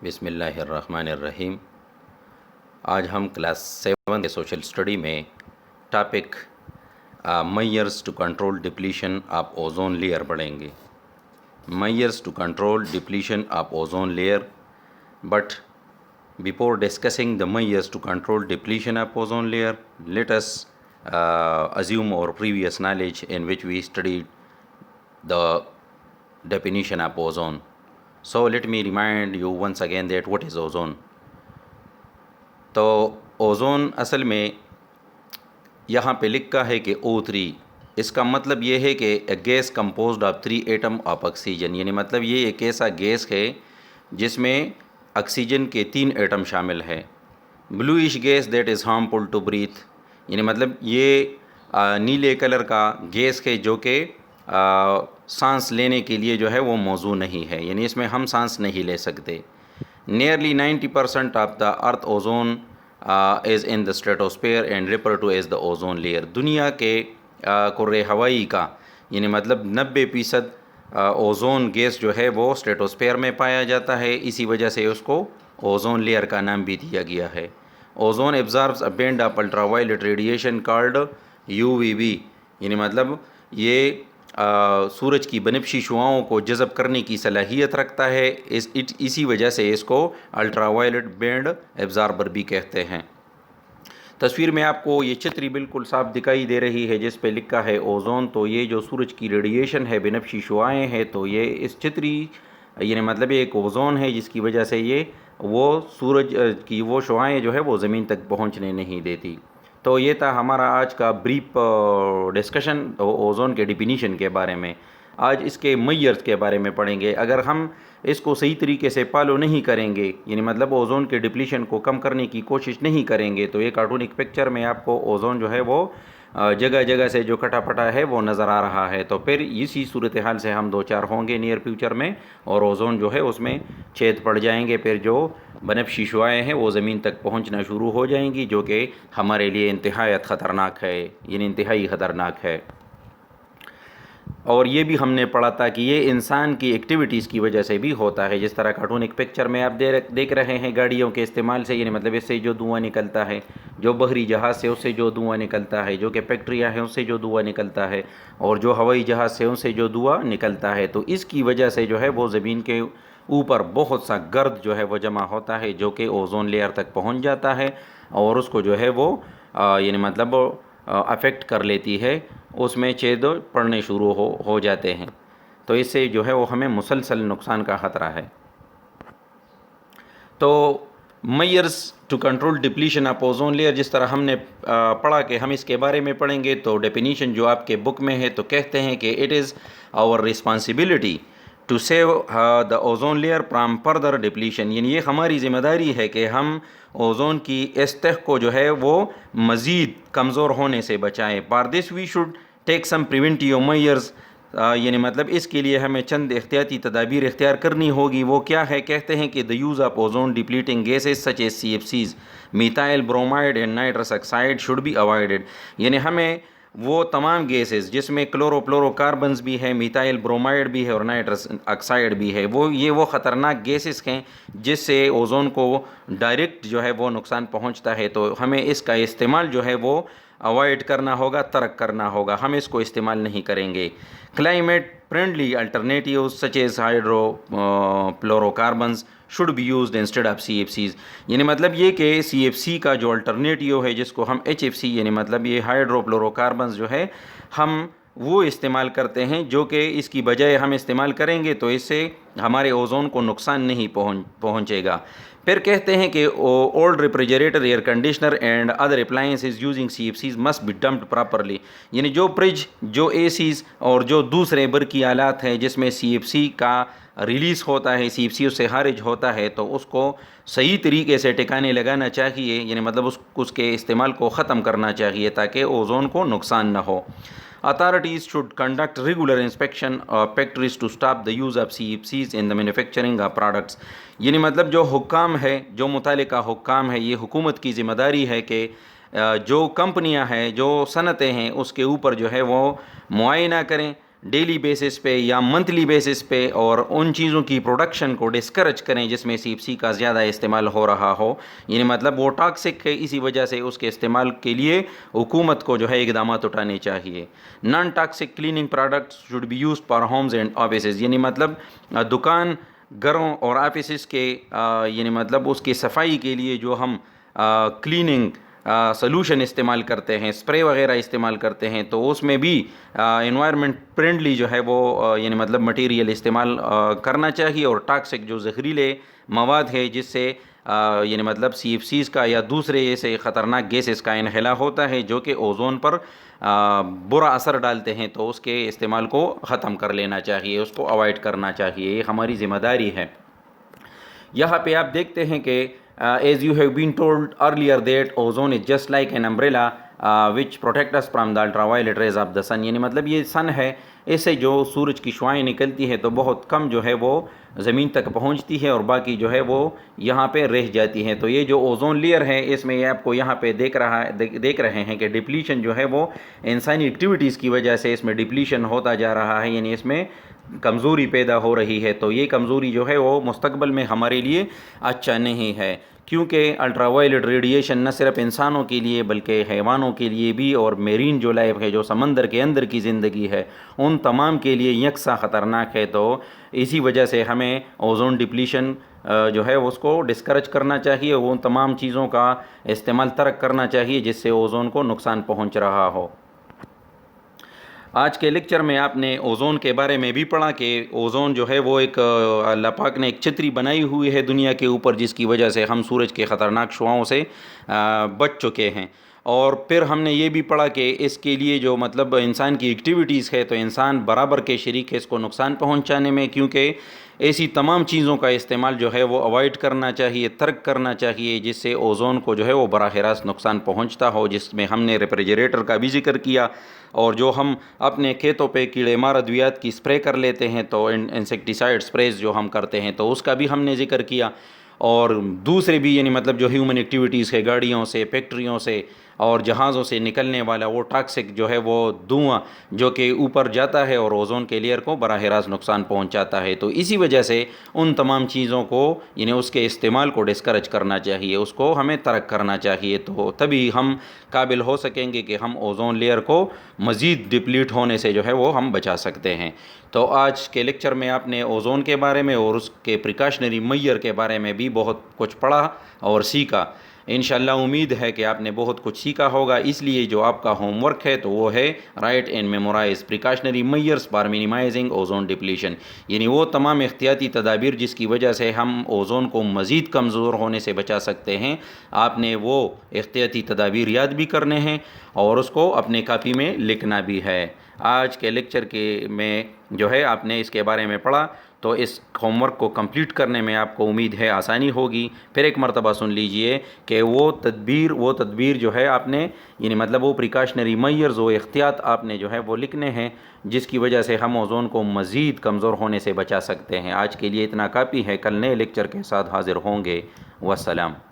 بسم اللہ الرحمن الرحیم۔ آج ہم کلاس 7 کے سوشل اسٹڈی میں topic measures to control depletion of ozone layer پڑھیں گے۔ Measures to control depletion of ozone layer, but before discussing the measures to control depletion of ozone layer, let us assume our previous knowledge in which we studied the definition of ozone. So let me remind you once again that what is ozone. تو ozone اصل میں یہاں پہ لکھا ہے کہ O3، اس کا مطلب یہ ہے کہ a gas composed of 3 atoms of oxygen، یعنی مطلب یہ ایک ایسا گیس ہے جس میں آکسیجن کے 3 ایٹم شامل ہے۔ Bluish gas that is harmful to breathe, یعنی مطلب یہ نیلے کلر کا گیس ہے جو کہ سانس لینے کے لیے جو ہے وہ موزوں نہیں ہے، یعنی اس میں ہم سانس نہیں لے سکتے۔ Nearly 90% of the earth ozone is in the stratosphere and refer to as the ozone layer, دنیا کے کرۂ ہوائی کا یعنی مطلب 90% اوزون گیس جو ہے وہ اسٹریٹوسفیئر میں پایا جاتا ہے، اسی وجہ سے اس کو اوزون لیئر کا نام بھی دیا گیا ہے۔ Ozone absorbs a band of ultraviolet radiation called UVB، یعنی مطلب یہ سورج کی بنفشی شعاؤں کو جذب کرنے کی صلاحیت رکھتا ہے، اسی وجہ سے اس کو الٹرا وائلٹ بینڈ ایبزاربر بھی کہتے ہیں۔ تصویر میں آپ کو یہ چتری بالکل صاف دکھائی دے رہی ہے جس پہ لکھا ہے اوزون، تو یہ جو سورج کی ریڈیشن ہے، بنفشی شعاعیں ہیں، تو یہ اس چتری یعنی مطلب ایک اوزون ہے جس کی وجہ سے یہ وہ سورج کی وہ شعاعیں جو ہے وہ زمین تک پہنچنے نہیں دیتی۔ تو یہ تھا ہمارا آج کا بریف ڈسکشن اوزون کے ڈیفینیشن کے بارے میں۔ آج اس کے میئرز کے بارے میں پڑھیں گے۔ اگر ہم اس کو صحیح طریقے سے فالو نہیں کریں گے، یعنی مطلب اوزون کے ڈپلیشن کو کم کرنے کی کوشش نہیں کریں گے، تو یہ کارٹونک پکچر میں آپ کو اوزون جو ہے وہ جگہ جگہ سے جو کٹا پٹا ہے وہ نظر آ رہا ہے، تو پھر اسی صورتحال سے ہم دو چار ہوں گے نیئر فیوچر میں، اور اوزون جو ہے اس میں چھید پڑ جائیں گے، پھر جو بنفشی شعاعیں ہیں وہ زمین تک پہنچنا شروع ہو جائیں گی، جو کہ ہمارے لیے انتہایت خطرناک ہے، یعنی انتہائی خطرناک ہے۔ اور یہ بھی ہم نے پڑھا تھا کہ یہ انسان کی ایکٹیویٹیز کی وجہ سے بھی ہوتا ہے، جس طرح کارٹونک پکچر میں آپ دیکھ رہے ہیں گاڑیوں کے استعمال سے، یعنی مطلب اس سے جو دھواں نکلتا ہے، جو بحری جہاز سے اس سے جو دھواں نکلتا ہے، جو کہ فیکٹریاں ہیں اس سے جو دھواں نکلتا ہے، اور جو ہوائی جہاز سے ان سے جو دھواں نکلتا ہے، تو اس کی وجہ سے جو ہے وہ زمین کے اوپر بہت سا گرد جو ہے وہ جمع ہوتا ہے، جو کہ اوزون لیئر تک پہنچ جاتا ہے اور اس کو جو ہے وہ یعنی مطلب افیکٹ کر لیتی ہے، اس میں چھید پڑنے شروع ہو جاتے ہیں، تو اس سے جو ہے وہ ہمیں مسلسل نقصان کا خطرہ ہے۔ تو measures to control depletion of ozone layer, جس طرح ہم نے پڑھا کہ ہم اس کے بارے میں پڑھیں گے، تو ڈیفینیشن جو آپ کے بک میں ہے تو کہتے ہیں کہ it is our responsibility to save the ozone layer from further depletion, یعنی یہ ہماری ذمہ داری ہے کہ ہم اوزون کی اس تہ کو جو ہے وہ مزید کمزور ہونے سے بچائیں۔ For this we should take some preventive measures, یعنی مطلب اس کے لیے ہمیں چند احتیاطی تدابیر اختیار کرنی ہوگی۔ وہ کیا ہے؟ کہتے ہیں کہ the use of ozone depleting gases such as CFCs, methyl bromide and nitrous oxide should be avoided، یعنی ہمیں وہ تمام گیسز جس میں کلورو فلورو کاربنز بھی ہے، میتھائل برومائڈ بھی ہے اور نائٹرس آکسائڈ بھی ہے، وہ خطرناک گیسز ہیں جس سے اوزون کو ڈائریکٹ جو ہے وہ نقصان پہنچتا ہے، تو ہمیں اس کا استعمال جو ہے وہ اوائڈ کرنا ہوگا، ترک کرنا ہوگا، ہم اس کو استعمال نہیں کریں گے۔ Climate friendly alternatives such as hydrofluorocarbons should be used instead of CFCs، یعنی مطلب یہ کہ CFC کا جو الٹرنیٹیو ہے جس کو ہم HFC یعنی مطلب یہ ہائیڈرو فلورو کاربنز جو ہے ہم وہ استعمال کرتے ہیں، جو کہ اس کی بجائے ہم استعمال کریں گے تو اس سے ہمارے اوزون کو نقصان نہیں پہنچے گا۔ پھر کہتے ہیں کہ old refrigerator, air conditioner and other appliances using CFCs must be dumped properly, یعنی جو فریج، جو ACs اور جو دوسرے برقی آلات ہیں جس میں CFC کا ریلیز ہوتا ہے، CFC اس سے خارج ہوتا ہے، تو اس کو صحیح طریقے سے ٹھکانے لگانا چاہیے، یعنی مطلب اس کے استعمال کو ختم کرنا چاہیے تاکہ اوزون کو نقصان نہ ہو۔ Authorities should conduct regular inspection of factories to stop the use of CFCs in the manufacturing of products، یعنی مطلب جو حکام ہے، جو متعلقہ حکام ہے، یہ حکومت کی ذمہ داری ہے کہ جو کمپنیاں ہیں، جو صنعتیں ہیں، اس کے اوپر جو ہے وہ معائنہ کریں، ڈیلی بیسس پہ یا منتھلی بیسس پہ اور ان چیزوں کی پروڈکشن کو ڈسکریج کریں جس میں CFC کا زیادہ استعمال ہو رہا ہو، یعنی مطلب وہ ٹاکسک ہے، اسی وجہ سے اس کے استعمال کے لیے حکومت کو جو ہے اقدامات اٹھانے چاہیے۔ Non toxic cleaning products should be used for homes and offices, یعنی مطلب دکان، گھروں اور آفیسز کے یعنی مطلب اس کی صفائی کے لیے جو ہم کلیننگ سلوشن استعمال کرتے ہیں، اسپرے وغیرہ استعمال کرتے ہیں، تو اس میں بھی انوائرمنٹ فرینڈلی جو ہے وہ یعنی مطلب مٹیریل استعمال کرنا چاہیے، اور ٹاکسک جو زہریلے مواد ہے جس سے یعنی مطلب CFCs کا یا دوسرے ایسے خطرناک گیسز کا انخلا ہوتا ہے جو کہ اوزون پر برا اثر ڈالتے ہیں، تو اس کے استعمال کو ختم کر لینا چاہیے، اس کو اوائڈ کرنا چاہیے، یہ ہماری ذمہ داری ہے۔ یہاں پہ آپ دیکھتے ہیں کہ as you have been told earlier that ozone is just like an umbrella which protect us from the ultraviolet rays of the sun، یعنی مطلب یہ سن ہے، اس سے جو سورج کی شعاعیں نکلتی ہے تو بہت کم جو ہے وہ زمین تک پہنچتی ہے اور باقی جو ہے وہ یہاں پہ رہ جاتی ہے۔ تو یہ جو اوزون لیئر ہے اس میں یہ آپ کو یہاں پہ دیکھ رہے ہیں کہ ڈپلیشن جو ہے وہ انسانی ایکٹیویٹیز کی وجہ سے اس میں ڈپلیشن ہوتا جا رہا ہے، یعنی اس میں کمزوری پیدا ہو رہی ہے۔ تو یہ کمزوری جو ہے وہ مستقبل میں ہمارے لیے اچھا نہیں ہے، کیونکہ الٹرا وائلٹ ریڈیشن نہ صرف انسانوں کے لیے بلکہ حیوانوں کے لیے بھی، اور میرین جو لائف ہے، جو سمندر کے اندر کی زندگی ہے، ان تمام کے لیے یکساں خطرناک ہے۔ تو اسی وجہ سے ہمیں اوزون ڈپلیشن جو ہے اس کو ڈسکریج کرنا چاہیے، وہ ان تمام چیزوں کا استعمال ترک کرنا چاہیے جس سے اوزون کو نقصان پہنچ رہا ہو۔ آج کے لیکچر میں آپ نے اوزون کے بارے میں بھی پڑھا کہ اوزون جو ہے وہ ایک اللہ پاک نے ایک چھتری بنائی ہوئی ہے دنیا کے اوپر، جس کی وجہ سے ہم سورج کے خطرناک شعاؤں سے بچ چکے ہیں۔ اور پھر ہم نے یہ بھی پڑھا کہ اس کے لیے جو مطلب انسان کی ایکٹیویٹیز ہے تو انسان برابر کے شریک ہے اس کو نقصان پہنچانے میں، کیونکہ ایسی تمام چیزوں کا استعمال جو ہے وہ اوائڈ کرنا چاہیے، ترک کرنا چاہیے جس سے اوزون کو جو ہے وہ براہ راست نقصان پہنچتا ہو، جس میں ہم نے ریفریجریٹر کا بھی ذکر کیا، اور جو ہم اپنے کھیتوں پہ کیڑے مار ادویات کی سپرے کر لیتے ہیں تو انسیکٹیسائڈ سپریز جو ہم کرتے ہیں تو اس کا بھی ہم نے ذکر کیا، اور دوسرے بھی یعنی مطلب جو ہیومن ایکٹیویٹیز ہے، گاڑیوں سے، فیکٹریوں سے اور جہازوں سے نکلنے والا وہ ٹاکسک جو ہے وہ دھواں جو کہ اوپر جاتا ہے اور اوزون کے لیئر کو براہ راست نقصان پہنچاتا ہے، تو اسی وجہ سے ان تمام چیزوں کو یعنی اس کے استعمال کو ڈسکریج کرنا چاہیے، اس کو ہمیں ترک کرنا چاہیے، تو تبھی ہم قابل ہو سکیں گے کہ ہم اوزون لیئر کو مزید ڈپلیٹ ہونے سے جو ہے وہ ہم بچا سکتے ہیں۔ تو آج کے لیکچر میں آپ نے اوزون کے بارے میں اور اس کے پریکاشنری میئر کے بارے میں بھی بہت کچھ پڑھا اور سیکھا۔ انشاءاللہ امید ہے کہ آپ نے بہت کچھ سیکھا ہوگا، اس لیے جو آپ کا ہوم ورک ہے تو وہ ہے write and memorize precautionary measures for minimizing ozone depletion, یعنی وہ تمام احتیاطی تدابیر جس کی وجہ سے ہم اوزون کو مزید کمزور ہونے سے بچا سکتے ہیں، آپ نے وہ احتیاطی تدابیر یاد بھی کرنے ہیں اور اس کو اپنے کاپی میں لکھنا بھی ہے۔ آج کے لیکچر میں جو ہے آپ نے اس کے بارے میں پڑھا، تو اس ہوم ورک کو کمپلیٹ کرنے میں آپ کو امید ہے آسانی ہوگی۔ پھر ایک مرتبہ سن لیجئے کہ وہ تدبیر جو ہے آپ نے یعنی مطلب وہ پریکاشنری میئرز، وہ احتیاط آپ نے جو ہے وہ لکھنے ہیں جس کی وجہ سے ہم اوزون کو مزید کمزور ہونے سے بچا سکتے ہیں۔ آج کے لیے اتنا کافی ہے، کل نئے لیکچر کے ساتھ حاضر ہوں گے۔ والسلام۔